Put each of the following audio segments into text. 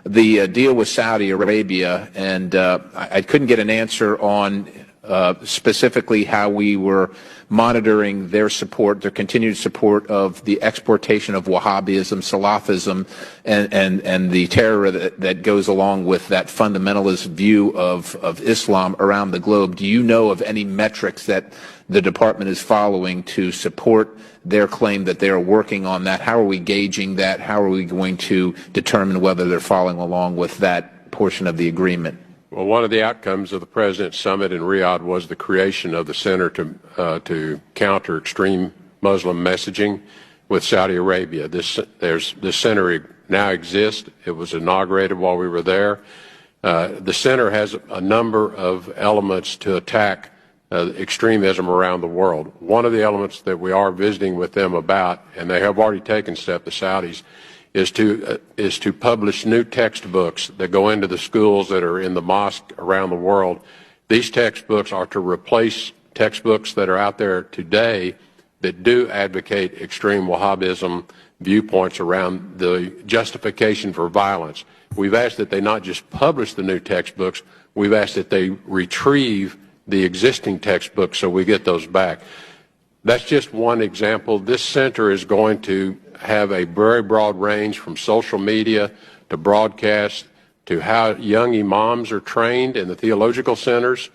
the deal with Saudi Arabia, and I couldn't get an answer on specifically how we were monitoring their support, their continued support of the exportation of Wahhabism, Salafism, and the terror that goes along with that fundamentalist view of Islam around the globe. Do you know of any metrics that the department is following to support their claim that they are working on that? How are we gauging that? How are we going to determine whether they're following along with that portion of the agreement? Well, one of the outcomes of the President's Summit in Riyadh was the creation of the Center to counter extreme Muslim messaging with Saudi Arabia. This center now exists. It was inaugurated while we were there. The center has a number of elements to attack extremism around the world. One of the elements that we are visiting with them about, and they have already taken steps, the Saudis, is to publish new textbooks that go into the schools that are in the mosque around the world. These textbooks are to replace textbooks that are out there today that do advocate extreme Wahhabism viewpoints around the justification for violence. We've asked that they not just publish the new textbooks, we've asked that they retrieve the existing textbooks so we get those back. That's just one example. This center is going to have a very broad range from social media to broadcast to how young imams are trained in the theological centers.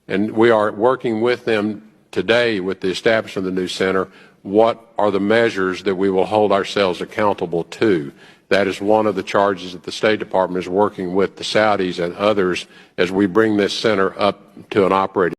And we are working with them today with the establishment of the new center. What are the measures that we will hold ourselves accountable to? That is one of the charges that the State Department is working with the Saudis and others as we bring this center up to an operating